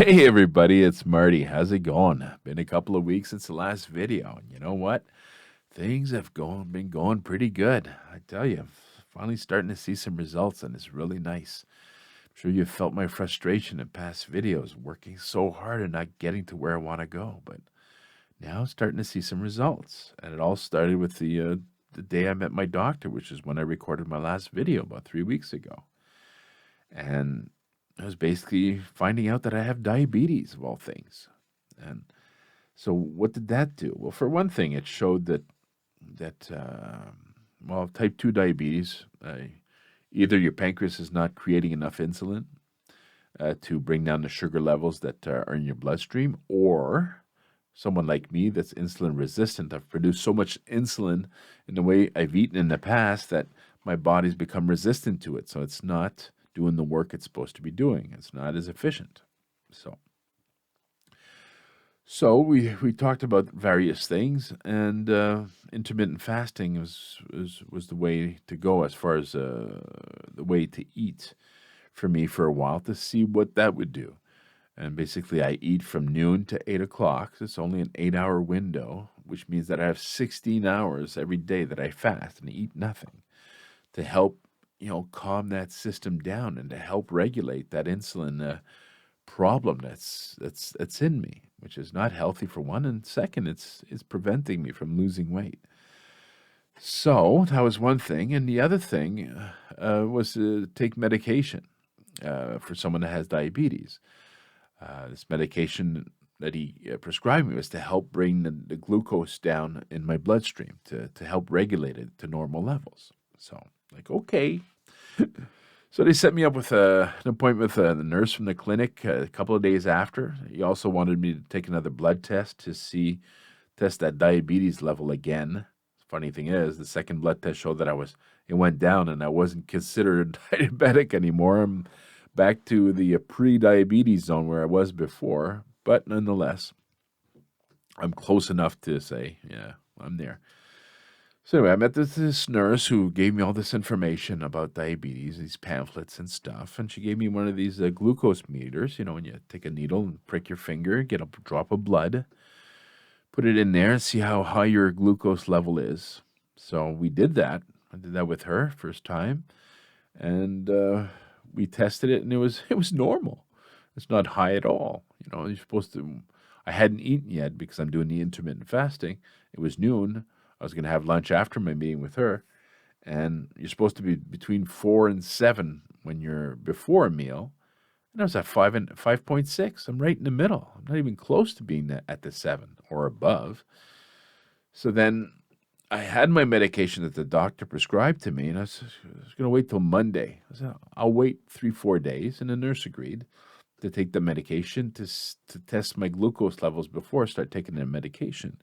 Hey everybody, it's Marty. How's it going? Been a couple of weeks since the last video, and you know what? Things have been going pretty good. I tell you, finally starting to see some results, and it's really nice. I'm sure you've felt my frustration in past videos, working so hard and not getting to where I want to go. But now starting to see some results, and it all started with the day I met my doctor, which is when I recorded my last video about 3 weeks ago. And I was basically finding out that I have diabetes of all things. And so what did that do? Well, for one thing, it showed that type 2 diabetes, either your pancreas is not creating enough insulin to bring down the sugar levels that are in your bloodstream, or someone like me that's insulin resistant. I've produced so much insulin in the way I've eaten in the past that my body's become resistant to it. So it's not doing the work it's supposed to be doing. It's not as efficient. So so we talked about various things, and intermittent fasting was the way to go as far as the way to eat for me for a while to see what that would do. And basically, I eat from noon to 8 o'clock. It's only an 8-hour window, which means that I have 16 hours every day that I fast and eat nothing to help, calm that system down and to help regulate that insulin problem that's in me, which is not healthy for one, and second, it's preventing me from losing weight. So that was one thing, and the other thing was to take medication for someone that has diabetes. This medication that he prescribed me was to help bring the glucose down in my bloodstream to help regulate it to normal levels. So, like, okay. So they set me up with an appointment with the nurse from the clinic a couple of days after. He also wanted me to take another blood test to test that diabetes level again. Funny thing is, the second blood test showed that it went down and I wasn't considered diabetic anymore. I'm back to the pre-diabetes zone where I was before, but nonetheless, I'm close enough to say, yeah, I'm there. So anyway, I met this nurse who gave me all this information about diabetes, these pamphlets and stuff, and she gave me one of these glucose meters. You know, when you take a needle and prick your finger, get a drop of blood, put it in there, and see how high your glucose level is. So we did that. I did that with her first time, and we tested it, and it was normal. It's not high at all. You know, you're supposed to. I hadn't eaten yet because I'm doing the intermittent fasting. It was noon. I was going to have lunch after my meeting with her, and you're supposed to be between 4 and 7 when you're before a meal. And I was at 5.6. I'm right in the middle. I'm not even close to being at the 7 or above. So then I had my medication that the doctor prescribed to me, and I was going to wait till Monday. I said, I'll wait 3-4 days, and the nurse agreed to take the medication to test my glucose levels before I start taking the medication.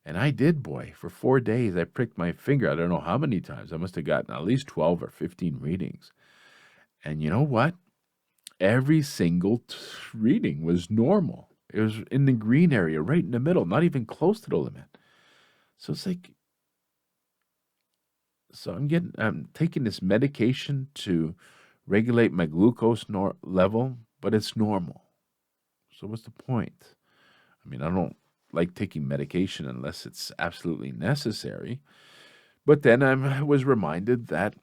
And I did, boy. For 4 days, I pricked my finger. I don't know how many times. I must have gotten at least 12 or 15 readings. And you know what? Every single reading was normal. It was in the green area, right in the middle, not even close to the limit. So it's like, so I'm taking this medication to regulate my glucose level, but it's normal. So what's the point? I mean, I don't like taking medication unless it's absolutely necessary. But then I was reminded that,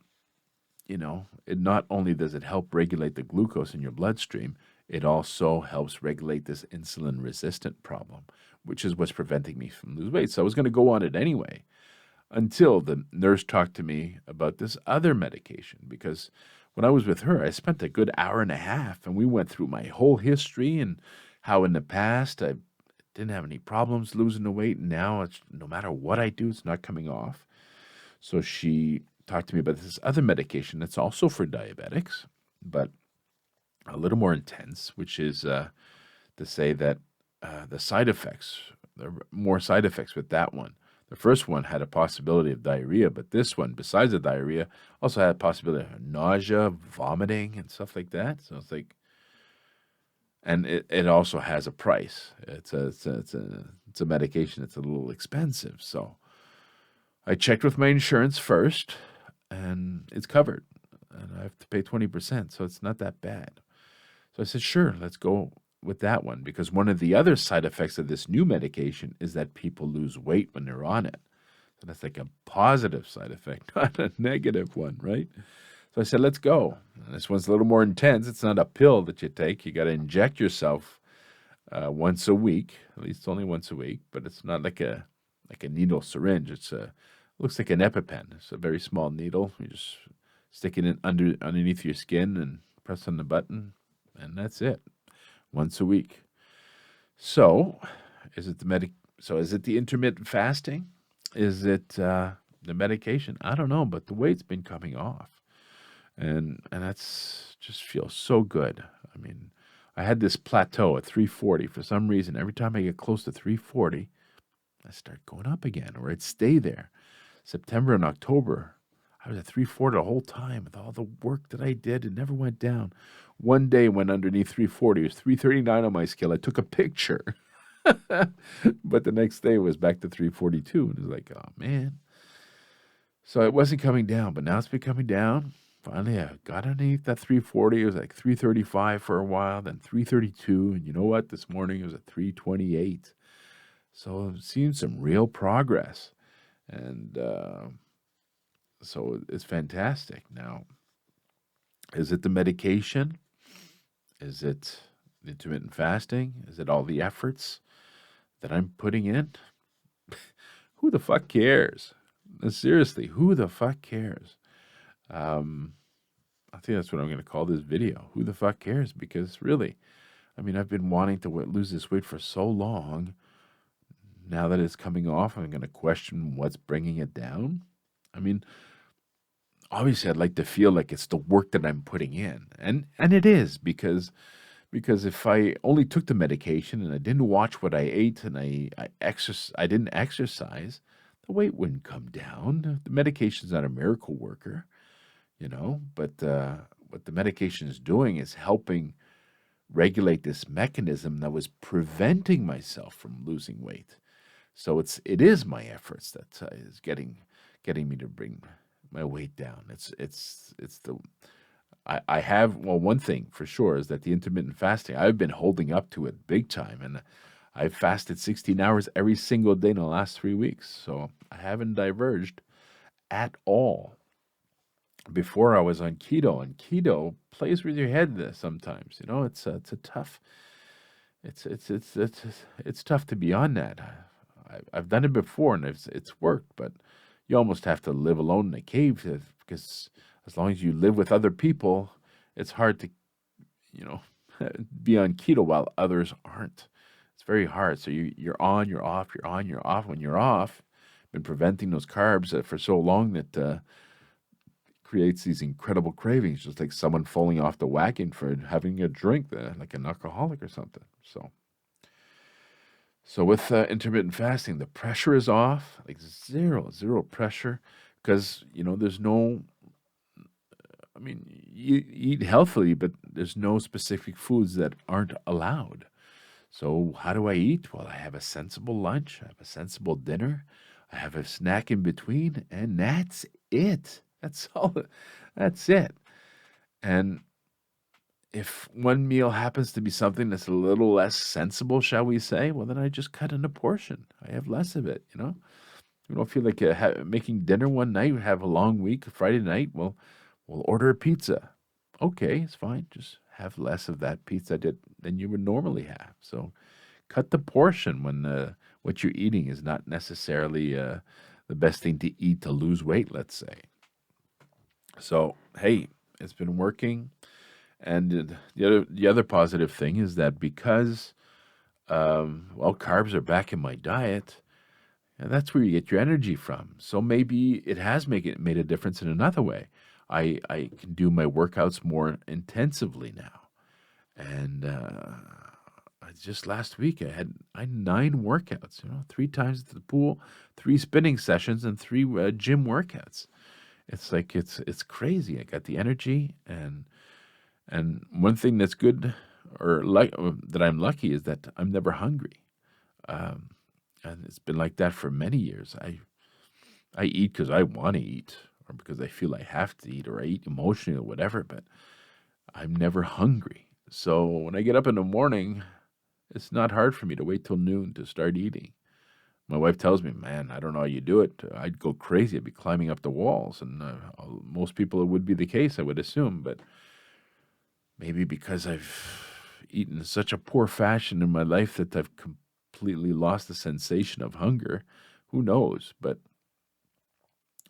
it not only does it help regulate the glucose in your bloodstream, it also helps regulate this insulin resistant problem, which is what's preventing me from losing weight. So I was going to go on it anyway until the nurse talked to me about this other medication. Because when I was with her, I spent a good hour and a half and we went through my whole history and how in the past I didn't have any problems losing the weight. And now it's no matter what I do, it's not coming off. So she talked to me about this other medication that's also for diabetics, but a little more intense, which is to say that the side effects, there are more side effects with that one. The first one had a possibility of diarrhea, but this one, besides the diarrhea, also had a possibility of nausea, vomiting, and stuff like that. So it's like, and it also has a price. It's a medication. It's a little expensive. So I checked with my insurance first, and it's covered, and I have to pay 20%, so it's not that bad. So I said, sure, let's go with that one, because one of the other side effects of this new medication is that people lose weight when they're on it. So that's like a positive side effect, not a negative one, right? So I said, let's go. And this one's a little more intense. It's not a pill that you take. You got to inject yourself once a week, at least only once a week, but it's not like a needle syringe. It's a looks like an EpiPen. It's a very small needle. You just stick it in underneath your skin and press on the button, and that's it. Once a week. So, is it the intermittent fasting? Is it the medication? I don't know, but the weight's been coming off, and that's just feels so good. I mean, I had this plateau at 340 for some reason. Every time I get close to 340, I start going up again, or I'd stay there. September and October, I was at 340 the whole time with all the work that I did. It never went down. One day went underneath 340. It was 339 on my scale. I took a picture. But the next day it was back to 342. And it was like, oh, man. So it wasn't coming down, but now it's been coming down. Finally, I got underneath that 340. It was like 335 for a while, then 332. And you know what? This morning it was at 328. So I'm seeing some real progress. And so it's fantastic. Now, is it the medication? Is it the intermittent fasting? Is it all the efforts that I'm putting in? Who the fuck cares? Seriously, who the fuck cares? I think that's what I'm going to call this video. Who the fuck cares? Because really, I mean, I've been wanting to lose this weight for so long. Now that it's coming off, I'm going to question what's bringing it down. I mean, obviously, I'd like to feel like it's the work that I'm putting in, and it is, because if I only took the medication and I didn't watch what I ate and I didn't exercise, the weight wouldn't come down. The medication's not a miracle worker, but what the medication is doing is helping regulate this mechanism that was preventing myself from losing weight. So it is my efforts that is getting me to bring my weight down. I have, well, one thing for sure is that the intermittent fasting, I've been holding up to it big time, and I've fasted 16 hours every single day in the last 3 weeks. So I haven't diverged at all. Before I was on keto, and keto plays with your head sometimes. It's a tough. It's tough to be on that. I've done it before, and it's worked, but you almost have to live alone in a cave because as long as you live with other people, it's hard to, be on keto while others aren't. It's very hard. So you're on, you're off, you're on, you're off. When you're off, been preventing those carbs for so long that creates these incredible cravings, just like someone falling off the wagon for having a drink, like an alcoholic or something. So with intermittent fasting, the pressure is off, like zero pressure, because, there's no, I mean, you eat healthily, but there's no specific foods that aren't allowed. So how do I eat? Well, I have a sensible lunch, I have a sensible dinner, I have a snack in between, and that's it. That's all. That's it. And if one meal happens to be something that's a little less sensible, shall we say, well, then I just cut in a portion. I have less of it, You don't feel like making dinner one night, have a long week, Friday night, well, we'll order a pizza. Okay, it's fine. Just have less of that pizza than you would normally have. So cut the portion when what you're eating is not necessarily the best thing to eat to lose weight, let's say. So, hey, it's been working. And the other positive thing is that because, carbs are back in my diet, and that's where you get your energy from. So maybe it has made a difference in another way. I can do my workouts more intensively now. And just last week I had 9 workouts, 3 times at the pool, 3 spinning sessions, and 3 gym workouts. It's like it's crazy. I got the energy, and one thing that's good, or that I'm lucky, is that I'm never hungry, and it's been like that for many years. I eat because I want to eat, or because I feel I have to eat, or I eat emotionally or whatever, but I'm never hungry. So when I get up in the morning, It's not hard for me to wait till noon to start eating. My wife tells me, "Man, I don't know how you do it. I'd go crazy. I'd be climbing up the walls." And most people, it would be the case, I would assume. But maybe because I've eaten in such a poor fashion in my life that I've completely lost the sensation of hunger. Who knows? But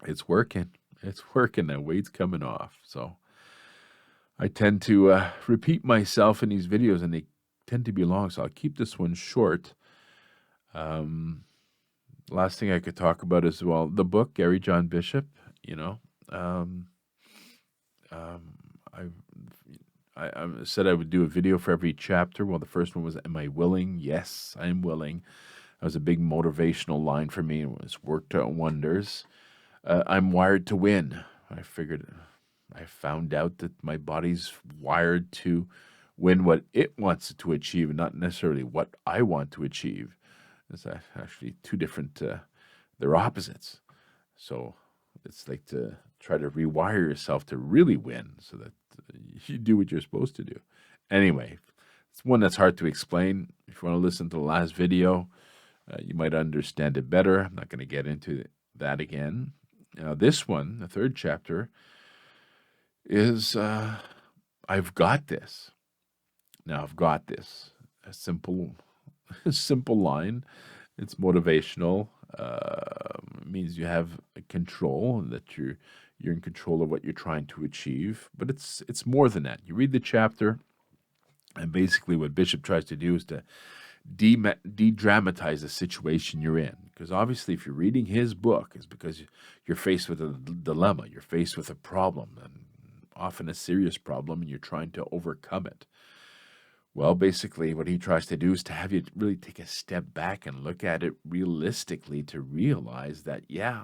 it's working. It's working. That weight's coming off. So I tend to repeat myself in these videos, and they tend to be long. So I'll keep this one short. Um, Last thing I could talk about is, well, the book, Gary John Bishop, you know. Um, um, I, I said I would do a video for every chapter. Well, the first one was, Am I willing? Yes, I am willing. That was a big motivational line for me. It was worked out wonders. I'm wired to win. I found out that my body's wired to win what it wants to achieve, and not necessarily what I want to achieve. It's actually two different, they're opposites. So it's like to try to rewire yourself to really win so that you do what you're supposed to do. Anyway, it's one that's hard to explain. If you want to listen to the last video, you might understand it better. I'm not going to get into that again. Now, this one, the third chapter, is I've got this. Now, I've got this. A simple, simple line. It's motivational. It means you have control, that you're in control of what you're trying to achieve. But it's more than that. You read the chapter, and basically what Bishop tries to do is to de-dramatize the situation you're in. Because obviously, if you're reading his book, it's because you're faced with a dilemma. You're faced with a problem, and often a serious problem, and you're trying to overcome it. Well, basically, what he tries to do is to have you really take a step back and look at it realistically to realize that, yeah,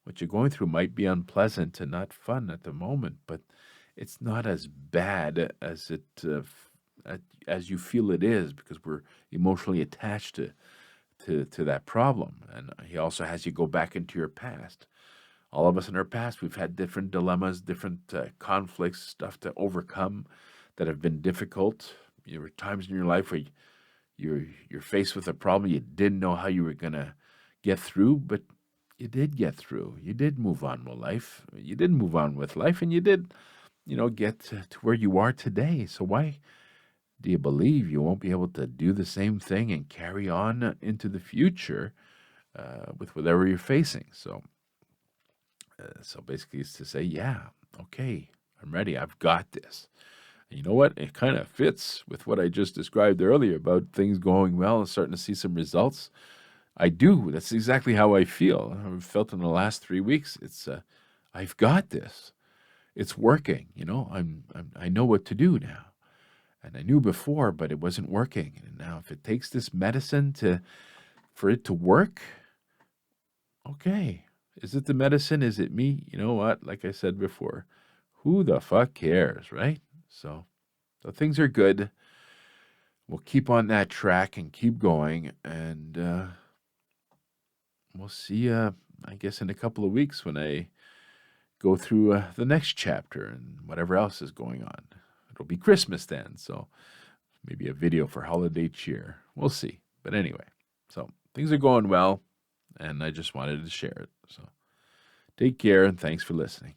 what you're going through might be unpleasant and not fun at the moment, but it's not as bad as as you feel it is, because we're emotionally attached to that problem. And he also has you go back into your past. All of us in our past, we've had different dilemmas, different conflicts, stuff to overcome that have been difficult. There were times in your life where you're faced with a problem you didn't know how you were gonna get through, but you did get through. You did move on with life. You did move on with life, and you did, get to where you are today. So why do you believe you won't be able to do the same thing and carry on into the future with whatever you're facing? So basically, it's to say, yeah, okay, I'm ready. I've got this. And you know what? It kind of fits with what I just described earlier about things going well and starting to see some results. I do. That's exactly how I feel. I've felt in the last 3 weeks. It's I've got this. It's working. I know what to do now. And I knew before, but it wasn't working. And now, if it takes this medicine for it to work, okay. Is it the medicine? Is it me? You know what? Like I said before, who the fuck cares, right? So things are good. We'll keep on that track and keep going, and we'll see. I guess in a couple of weeks when I go through the next chapter and whatever else is going on. It'll be Christmas then, so maybe a video for holiday cheer. We'll see. But anyway, so things are going well, and I just wanted to share it. So take care, and thanks for listening.